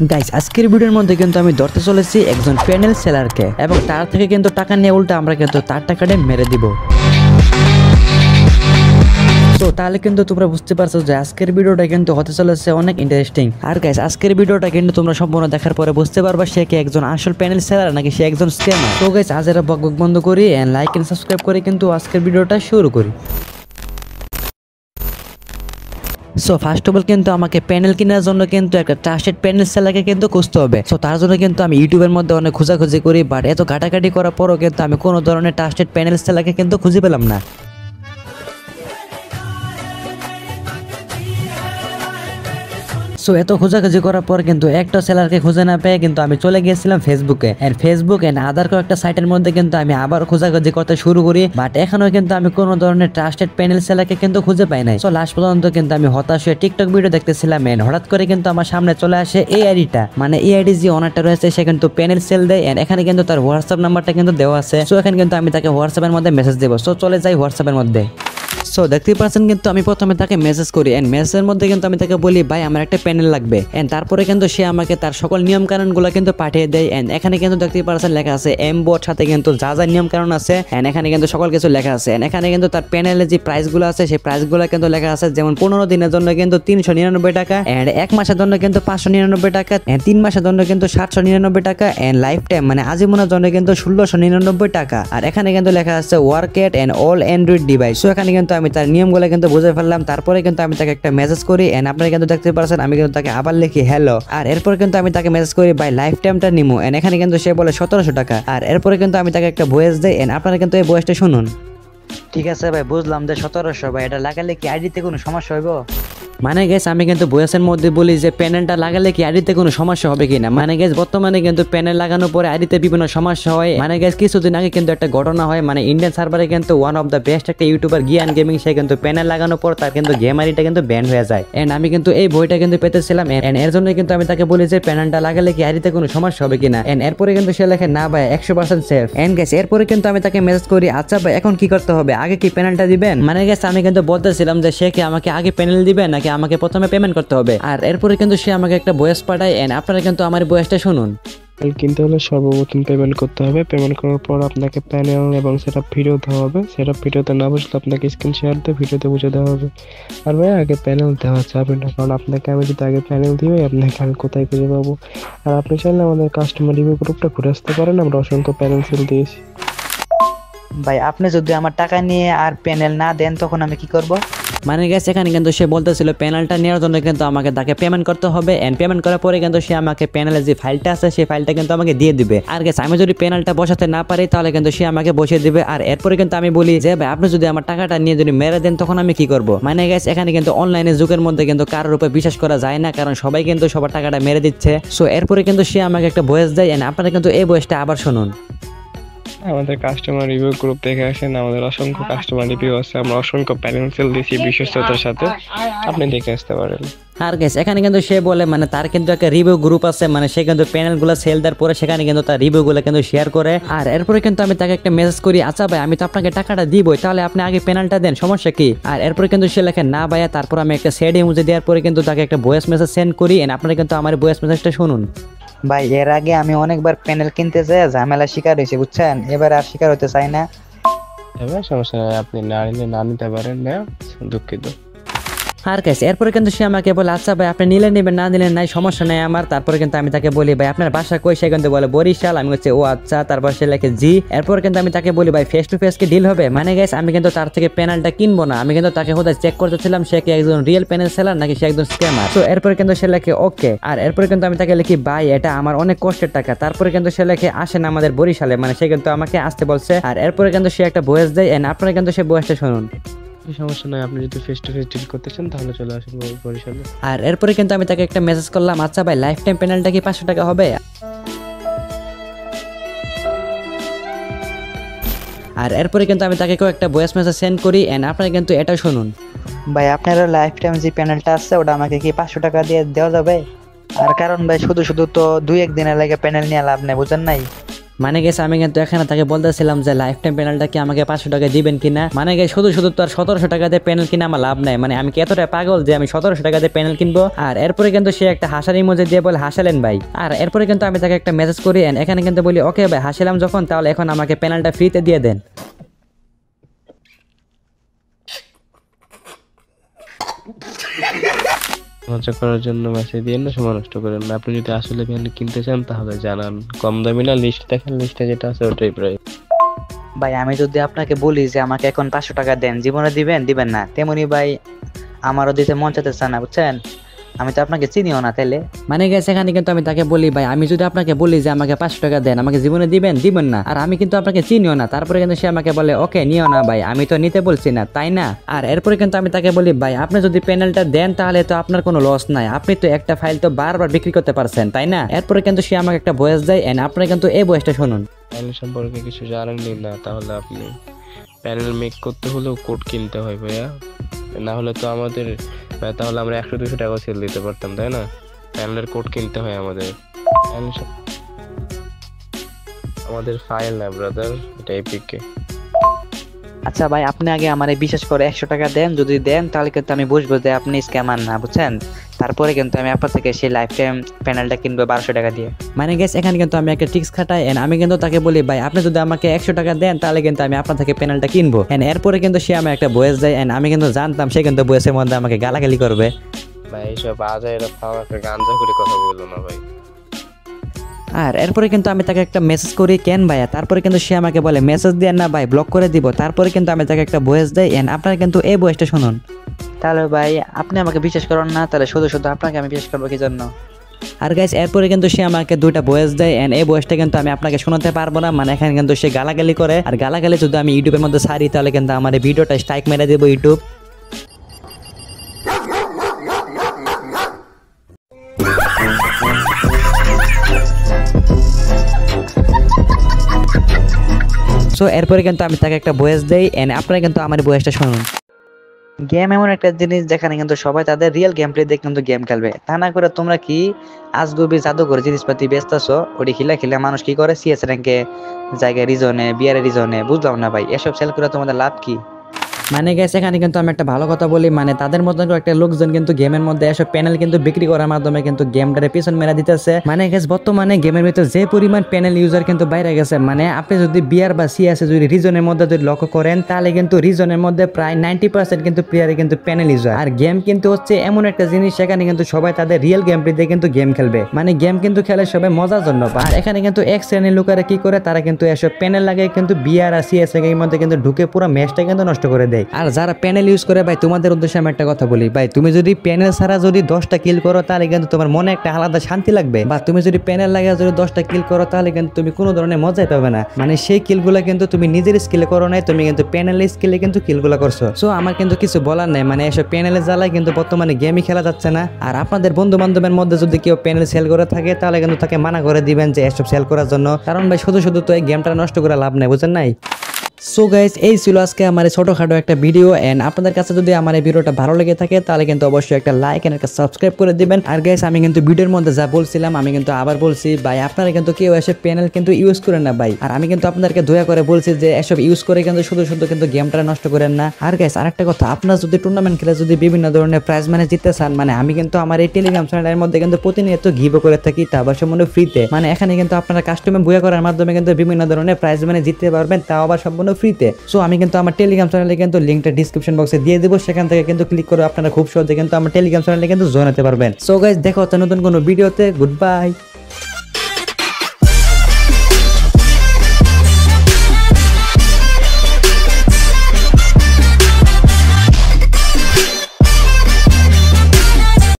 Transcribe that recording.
Guys আজকের ভিডিওর মধ্যে কিন্তু আমি ধরতে চলেছি একজন প্যানেল সেলারকে এবং তার থেকে কিন্তু টাকা নিয়ে উল্টা আমরা কিন্তু তার টাকাটা মেরে দিব। তো তাহলে কিন্তু তোমরা বুঝতে পারছো যে আজকের ভিডিওটা কিন্তু হতে চলেছে অনেক ইন্টারেস্টিং। আর গাইস আজকের ভিডিওটা কিন্তু তোমরা সম্পূর্ণ দেখার পরে বুঝতে পারবা সে কি একজন আসল প্যানেল সেলার নাকি সে একজন স্ক্যামার। তো গাইস আজ এরা বকবক বন্ধ করি এন্ড লাইক এন্ড সাবস্ক্রাইব করে কিন্তু আজকের ভিডিওটা শুরু করি। সো ফার্স্ট অফ অল কিন্তু আমাকে প্যানেল কেনার জন্য কিন্তু একটা ট্রাস্টেড প্যানেল সেলারকে কিন্তু খুঁজতে হবে। সো তার জন্য কিন্তু আমি ইউটিউবের মধ্যে অনেক খোঁজাখুঁজি করি, বাট এত ঘাটাঘাটি করার পরও কিন্তু আমি কোনো ধরনের ট্রাস্টেড প্যানেল সেলারকে কিন্তু খুঁজে পেলাম না। সো এত খোঁজাখুঁজি করার পর কিন্তু একটা সেলারকে খুঁজে না পেয়ে কিন্তু আমি চলে গিয়েছিলাম ফেসবুকে এন্ড আদার কয়েকটা সাইটের মধ্যে কিন্তু আমি আবার খোঁজাখুঁজি করতে শুরু করি, বাট এখনো কিন্তু আমি কোনো ধরনের ট্রাস্টেড প্যানেল সেলারকে কিন্তু খুঁজে পাই নাই। সো লাস্ট পর্যন্ত কিন্তু আমি হতাশ হয়ে টিকটক ভিডিও দেখতেছিলাম এন্ড হঠাৎ করে কিন্তু আমার সামনে চলে আসে এই আইডিটা, মানে এই আইডি যে ওনারটা রয়েছে সে কিন্তু প্যানেল সেল দেয় এন্ড এখানে কিন্তু তার হোয়াটসঅ্যাপ নাম্বারটা কিন্তু দেওয়া আছে। সো এখানে কিন্তু আমি তাকে হোয়াটসঅ্যাপের মধ্যে মেসেজ দেবো। সো চলে যাই হোয়াটসঅ্যাপের মধ্যে। সো দেখতেই পাচ্ছেন কিন্তু আমি প্রথমে তাকে মেসেজ করি এন্ড মেসেজের মধ্যে কিন্তু আমি তাকে বলি ভাই আমার একটা প্যানেল লাগবে এন্ড তারপরে কিন্তু সে আমাকে তার সকল নিয়ম কানুনগুলো কিন্তু পাঠিয়ে দেয় এন্ড এখানে কিন্তু দেখতেই পাচ্ছেন লেখা আছে এমবোর্ড সাথে কিন্তু যা যা নিয়ম কানুন আছে এন্ড এখানে কিন্তু সকল কিছু লেখা আছে এন্ড এখানে কিন্তু তার প্যানেলের যে প্রাইসগুলো আছে সেই প্রাইসগুলো কিন্তু লেখা আছে, যেমন 15 দিনের জন্য কিন্তু 399 টাকা এন্ড 1 মাসের জন্য কিন্তু 599 টাকা এন্ড 3 মাসের জন্য কিন্তু 799 টাকা এন্ড লাইফ টাইম মানে আজীবনের জন্য কিন্তু 1699 টাকা। আর এখানে কিন্তু লেখা আছে work at and all android device. So এখানে কিন্তু আমি তার নিয়মগুলো কিন্তু বুঝে ফেললাম। তারপরে কিন্তু আমি তাকে একটা মেসেজ করি এন্ড আপনারা কিন্তু দেখতে পাচ্ছেন আমি কিন্তু তাকে আবার লিখি হ্যালো। আর এরপর কিন্তু আমি তাকে মেসেজ করি বাই লাইফ টাইমটা নিমো এন্ড এখানে কিন্তু সে বলে 1700 টাকা। আর এরপরে কিন্তু আমি তাকে একটা ভয়েস দেই এন্ড আপনারা কিন্তু এই ভয়েসটা শুনুন। ঠিক আছে ভাই, বুঝলাম যে 1700 ভাই, এটা লাগালে কি আইডিতে কোনো সমস্যা হইব? মানে গেস আমি কিন্তু বয়সের মধ্যে বলি যে প্যানেলটা লাগালে কি আইডিতে কোনো সমস্যা হবে কিনা। মানে গেস বর্তমানে কিন্তু প্যানেল লাগানোর পরে আইডিতে বিভিন্ন সমস্যা হয়। মানে গেস কিছুদিন আগে কিন্তু একটা ঘটনা হয়, মানে ইন্ডিয়ান সার্ভারে কিন্তু ওয়ান অফ দ্য বেস্ট একটা ইউটিউবার গিয়ান গেমিং, সে কিন্তু প্যানেল লাগানোর পর তার কিন্তু গেম আইডিটা কিন্তু ব্যান হয়ে যায় এন্ড আমি কিন্তু এই বইটা কিন্তু পেতেছিলাম এন্ড এর জন্য কিন্তু আমি তাকে বলি যে প্যানেলটা লাগালে কি আইডিতে কোনো সমস্যা হবে কিনা এন্ড এরপরে কিন্তু সে লেখে না ভাই 100% সেফ এন্ড গেস এরপরে কিন্তু আমি তাকে মেসেজ করি আচ্ছা ভাই এখন কি করতে হবে, আগে কি প্যানেলটা দিবেন? মানে গেস আমি কিন্তু বলতেছিলাম যে সে কি আমাকে আগে প্যানেল দিবে নাকি আমাকে প্রথমে পেমেন্ট করতে হবে। আর এরপরে কিন্তু সে আমাকে একটা ভয়েস পাঠায় এন্ড আপনারা কিন্তু আমার ভয়েসটা শুনুন। কিনতে হলে সর্বপ্রথম পেমেন্ট করতে হবে। পেমেন্ট করার পর আপনাকে প্যানেল এবং সেটা ভিডিও দেওয়া হবে। সেটা ভিডিওতে না বুঝলে আপনাকে স্ক্রিন শেয়ার দিয়ে ভিডিওতে বুঝে দেওয়া হবে। আর ভাই আগে প্যানেল দেওয়া যাবে না, কারণ আপনাকে আমি যদি আগে প্যানেল দিই আপনাকে আমি কোথায় খুঁজে পাবো। আর আপনি চাইলে আমাদের কাস্টমার রিভিউ গ্রুপটা ঘুরে আসতে পারেন, আমরা অসংখ্য প্যানেল সেল দিয়েছি। ভাই আপনি যদি আমার টাকা নিয়ে আর প্যানেল না দেন তখন আমি কি করব? মানে গেছে এখানে কিন্তু সে বলতেছিল প্যানেলটা নেওয়ার জন্য কিন্তু আমাকে তাকে পেমেন্ট করতে হবে এন্ড পেমেন্ট করার পরে কিন্তু সে আমাকে প্যানেলের যে ফাইলটা আছে সেই ফাইলটা কিন্তু আমাকে দিয়ে দিবে। আর গেছে আমি যদি প্যানেলটা বসাতে না পারি তাহলে কিন্তু সে আমাকে বসিয়ে দিবে। আর এরপরে কিন্তু আমি বলি যে ভাই আপনি যদি আমার টাকাটা নিয়ে যদি মেরে দেন তখন আমি কি করব? মানে গেছে এখানে কিন্তু অনলাইনে যুগের মধ্যে কিন্তু কারোর উপর বিশ্বাস করা যায় না, কারণ সবাই কিন্তু সবার টাকাটা মেরে দিচ্ছে। সো এরপরে কিন্তু সে আমাকে একটা ভয়েস দেয় এন্ড আপনারা কিন্তু এই ভয়েসটা আবার শুনুন। আমাদের কাস্টমার রিভিউ গ্রুপ দেখে আসেন, আমাদের অসংখ্য কাস্টমার রিভিউ আছে, আমরা অসংখ্য প্যানেল সেল দিয়েছি বিশ্বস্ততার সাথে, আপনি দেখে আসতে পারেন। আর গেস এখানে কিন্তু সে বলে মানে তার কিন্তু একটা রিভিউ গ্রুপ আছে, মানে সে কিন্তু প্যানেলগুলো সেল দেওয়ার পরে সেখানে কিন্তু তার রিভিউগুলো কিন্তু শেয়ার করে। আর এরপরে কিন্তু আমি তাকে একটা মেসেজ করি আচ্ছা ভাই আমি তো আপনাকে টাকাটা দিবই, তাহলে আপনি আগে প্যানেলটা দেন, সমস্যা কি? আর এরপরে কিন্তু সে লেখে না ভাইয়া। তারপর আমি একটা সেড ইমোজি দেওয়ার পরে কিন্তু তাকে একটা ভয়েস মেসেজ সেন্ড করি এন্ড আপনারা কিন্তু আমার ভয়েস মেসেজটা শুনুন। ভাই এর আগে আমি অনেকবার প্যানেল কিনতে চাই, ঝামেলা শিকার হয়েছে বুঝছেন, এবার আর শিকার হতে চাই না। এবার সমস্যা নেই, আপনি না নিলে না নিতে পারেন না, দুঃখিত। আর কাছে এরপরে কিন্তু সে আমাকে বলে আচ্ছা ভাই আপনি নিলে নেবেন না নিলেন নাই সমস্যা নেই আমার। তারপরে কিন্তু আমি তাকে বলি ভাই আপনার বাসা কই? সে কিন্তু বলে বরিশাল। আমি হচ্ছে ও আচ্ছা। তারপর সে লেখে জি। এরপর কিন্তু আমি তাকে বলি ভাই ফেস টু ফেস কি ডিল হবে? মানে গাইস আমি কিন্তু তার থেকে প্যানেলটা কিনবো না, আমি কিন্তু তাকে কোথায় চেক করতেছিলাম সে কি একজন রিয়েল প্যানেল সেলার নাকি সে একজন স্ক্যামার। তো এরপরে কিন্তু সে লেখে ওকে। আর এরপরে কিন্তু আমি তাকে লিখি ভাই এটা আমার অনেক কষ্টের টাকা। তারপরে কিন্তু সে লেখে আসেন আমাদের বরিশালে, মানে সে কিন্তু আমাকে আসতে বলছে। আর এরপরে কিন্তু সে একটা ভয়েস দেয় এন্ড আপনারা কিন্তু সে ভয়েসটা শুনুন। সমস্যা নাই, আপনি যদি ফেস টু ফেস ডিল করতে চান তাহলে চলে আসুন বরিশালে। আর এরপরে কিন্তু আমি তাকে একটা মেসেজ করলাম আচ্ছা ভাই লাইফ টাইম প্যানেলটা কি 500 টাকা হবে? আর এরপরে কিন্তু আমি তাকে একটা ভয়েস মেসেজ সেন্ড করি এন্ড আপনারা কিন্তু এটা শুনুন। ভাই আপনারা লাইফ টাইম যে প্যানেলটা আছে ওটা আমাকে কি 500 টাকা দিয়ে দেওয়া যাবে? আর কারণ ভাই শুধু শুধু তো 2-1 দিনের লাগে প্যানেল নিয়ে লাভ নেই বুঝেন নাই। মানে গেছে আমি কিন্তু এখানে তাকে বলতেছিলাম যে লাইফ টাইম প্যানেলটা কি আমাকে 500 টাকা দিবেন কিনা। মানে গেছে শুধু শুধু তো আর 1700 টাকাতে প্যানেল কিনা আমার লাভ নাই। মানে আমি কি এতটা পাগল যে আমি 1700 টাকাতে প্যানেল কিনবো। আর এরপরে কিন্তু সে একটা হাসার ইমোজি দিয়ে বলে হাসালেন ভাই। আর এরপরে কিন্তু আমি তাকে একটা মেসেজ করি এখানে কিন্তু বলি ওকে ভাই হাসিলাম যখন, তাহলে এখন আমাকে প্যানেলটা ফ্রিতে দিয়ে দেন। মজা করার জন্য মেসেজ দিয়ে না সময় নষ্ট করেন না। আপনি যদি আসলে প্যানেল কিনতে চান তাহলে জানান, কম দামি না, লিস্ট দেখেন, লিস্টে যেটা আছে ওটাই প্রাইস। ভাই আমি যদি আপনাকে বলি যে আমাকে এখন 500 টাকা দেন, জীবনে দিবেন না? তেমনি ভাই আমারও দিতে মন চাইতেছে না, বুঝছেন? আমি তো আপনাকে চিনিও না তাইলে। মানে গেছে এখানে কিন্তু আমি তাকে বলি ভাই আমি যদি আপনাকে বলি যে আমাকে 500 টাকা দেন, আমাকে জীবনে দিবেন না? আর আমি কিন্তু আপনাকে চিনিও না। তারপরে কিন্তু সে আমাকে বলে ওকে নিও না ভাই, আমি তো নিতে বলছি না, তাই না? আর এরপরে কিন্তু আমি তাকে বলি ভাই আপনি যদি প্যানেলটা দেন তাহলে তো আপনার কোনো লস নাই, আপনি তো একটা ফাইল তো বারবার বিক্রি করতে পারছেন, তাই না? এরপরে কিন্তু সে আমাকে একটা ভয়েস দেয় আপনারা কিন্তু এই ভয়েসটা শুনুন। প্যানেল সম্পর্কে কিছু জানেননি না, তাহলে আপনি প্যানেল মেক করতে হলেও কোড কিনতে হয় ভাইয়া, না হলে তো আমাদের তাহলে আমরা 100-200 টাকা সেল দিতে পারতাম, তাই না? প্যানেলের কোড কিনতে হয় আমাদের। আমাদের ফাইল না ব্রাদার, এটা এপিকে। আচ্ছা ভাই আপনি আগে আমারে বিশেষ করে 100 টাকা দেন, যদি দেন তাহলে কিন্তু আমি বুঝবো যে আপনি স্ক্যামার না, বুঝছেন? তারপরে কিন্তু আমি আপনার থেকে সেই লাইফ টাইম প্যানেলটা কিনবো 1200 টাকা দিয়ে। মানে গেছে এখানে কিন্তু আমি একটা ট্রিক্স খাটাই আমি কিন্তু তাকে বলি ভাই আপনি যদি আমাকে 100 টাকা দেন তাহলে কিন্তু আমি আপনার থেকে প্যানেলটা কিনবো। এরপরে কিন্তু সে আমি একটা ভয়েস দেয় আমি কিন্তু জানতাম সে কিন্তু ভয়েসের মধ্যে আমাকে গালাগালি করবে। ভাই এইসব আজা এরা আমাকে গাঞ্জা করে কথা বললো না ভাই। আর এরপরে কিন্তু আমি তাকে একটা মেসেজ করি কেন ভাইয়া, তারপরে কিন্তু সে আমাকে বলে মেসেজ দেন না ভাই ব্লক করে দিব। তারপরে কিন্তু আমি তাকে একটা ভয়েস দেই আপনারা কিন্তু এই ভয়েসটা শুনুন। তাহলে ভাই আপনি আমাকে বিশ্বাস করেন না, তাহলে শুধু শুধু আপনাকে আমি বিশ্বাস করবো কি জন্য? আর গাইস এরপরে কিন্তু সে আমাকে দুইটা ভয়েস দেয় এই ভয়েসটা কিন্তু আমি আপনাকে শোনাতে পারবো না। মানে এখানে কিন্তু সে গালাগালি করে, আর গালাগালি যদি আমি ইউটিউবের মধ্যে ছাড়ি তাহলে কিন্তু আমার এই ভিডিওটা স্ট্রাইক মেরে দেবো ইউটিউব। সো এরপরে কিন্তু আমি তাকে একটা ভয়েস দেই আপনারা কিন্তু আমার ভয়েসটা শুনুন। গেম এমন একটা জিনিস যেখানে কিন্তু সবাই তাদের রিয়েল গেম প্লে দেখে কিন্তু গেম খেলবে, তা না করে তোমরা কি আজগুবি জাদুঘর জিনিসপাতি ব্যস্ত আছো, ওটি খিলা মানুষ কি করে সিএস র্যাঙ্কে জায়গায় রিজনে বিয়ারে রিজনে, বুঝলাম না ভাই এসব সেল করে তোমাদের লাভ কি? মানে গেছে এখানে কিন্তু আমি একটা ভালো কথা বলি, মানে তাদের মতন একটা লোকজন কিন্তু গেমের মধ্যে এসব প্যানেল কিন্তু বিক্রি করার মাধ্যমে কিন্তু গেমটারে পিছন মেরা দিতেছে। মানে গেছে বর্তমানে গেমের ভিতরে যে পরিমাণ প্যানেল ইউজার কিন্তু বাইরে গেছে, মানে আপনি যদি বিয়ার বা সিএসএ যদি রিজনের মধ্যে যদি লক্ষ্য করেন তাহলে কিন্তু রিজনের মধ্যে প্রায় 90% কিন্তু প্লেয়ারে কিন্তু প্যানেল ইউজার। আর গেম কিন্তু হচ্ছে এমন একটা জিনিস সেখানে কিন্তু সবাই তাদের রিয়েল গেম প্লে দিয়ে কিন্তু গেম খেলবে, মানে গেম কিন্তু খেলে সবাই মজার জন্য। আর এখানে কিন্তু এক শ্রেণীর লোকেরা কি করে, তারা কিন্তু এসব প্যানেল লাগে কিন্তু বিয়ার আর সিএসএ এর মধ্যে কিন্তু ঢুকে পুরো ম্যাচটা কিন্তু নষ্ট করে দেয়। আর যারা প্যানেল ইউজ করে ভাই তোমাদের উদ্দেশ্যে আমি একটা কথা বলি, ভাই তুমি যদি প্যানেল ছাড়া যদি 10টা কিল করো তাহলে কিন্তু তোমার মনে একটা আলাদা শান্তি লাগবে, বা তুমি যদি প্যানেল লাগিয়ে যদি 10টা কিল করো তাহলে কিন্তু তুমি কোনো ধরনের মজাই পাবে না। মানে সেই কিলগুলো কিন্তু তুমি নিজের স্কিলে করো নাই, তুমি কিন্তু প্যানেলের স্কিলে কিন্তু কিলগুলো করছো। সো আমার কিন্তু কিছু বলার নাই, মানে এসব প্যানেলের জ্বালায় কিন্তু বর্তমানে গেমই খেলা যাচ্ছে না। আর আপনাদের বন্ধু বান্ধবের মধ্যে যদি কেউ প্যানেল সেল করে থাকে তাহলে কিন্তু তাকে মানা করে দিবেন যে এসব সেল করার জন্য, কারণ ভাই শুধু শুধু তো এই গেমটা নষ্ট করে লাভ নাই, বুঝেন নাই? সো গাইস এই ছিল আজকে আমার ছোটখাটো একটা ভিডিও আপনাদের কাছে যদি আমার এই ভিডিওটা ভালো লেগে থাকে তাহলে কিন্তু অবশ্যই একটা লাইক একটা সাবস্ক্রাইব করে দিবেন। আর গাইস আমি কিন্তু ভিডিওর মধ্যে যা বলছিলাম আমি কিন্তু আবার বলছি ভাই আপনারা কিন্তু কেউ এসে প্যানেল কিন্তু ইউজ করেন না ভাই। আর আমি কিন্তু আপনাদেরকে দয়া করে বলছি যে এসব ইউজ করে কিন্তু শুধু শুধু কিন্তু গেমটা নষ্ট করেন না। আর গাইস আরেকটা কথা, আপনারা যদি টুর্নামেন্ট খেলে যদি বিভিন্ন ধরনের প্রাইজ মানে জিততে চান, মানে আমি কিন্তু আমার এই টেলিগ্রাম চ্যানেলের মধ্যে কিন্তু প্রতিনিয়ত গিভ করে থাকি, তা আবার সম্পূর্ণ ফ্রিতে। মানে এখানে কিন্তু আপনারা কাস্টমে বুয়া করার মাধ্যমে কিন্তু বিভিন্ন ধরনের প্রাইজ মানে জিততে পারবেন, তাও আবার সম্পূর্ণ ফ্রিতে। সো আমি কিন্তু আমার টেলিগ্রাম চ্যানেলে কিন্তু লিঙ্কটা ডিসক্রিপশন বক্সে দিয়ে দেবো, সেখান থেকে কিন্তু ক্লিক করে আপনারা খুব সহজে কিন্তু আমার টেলিগ্রাম চ্যানেলে কিন্তু জয়েন হতে পারবেন। সো গাইস দেখা হচ্ছে নতুন কোনো ভিডিওতে, গুড বাই।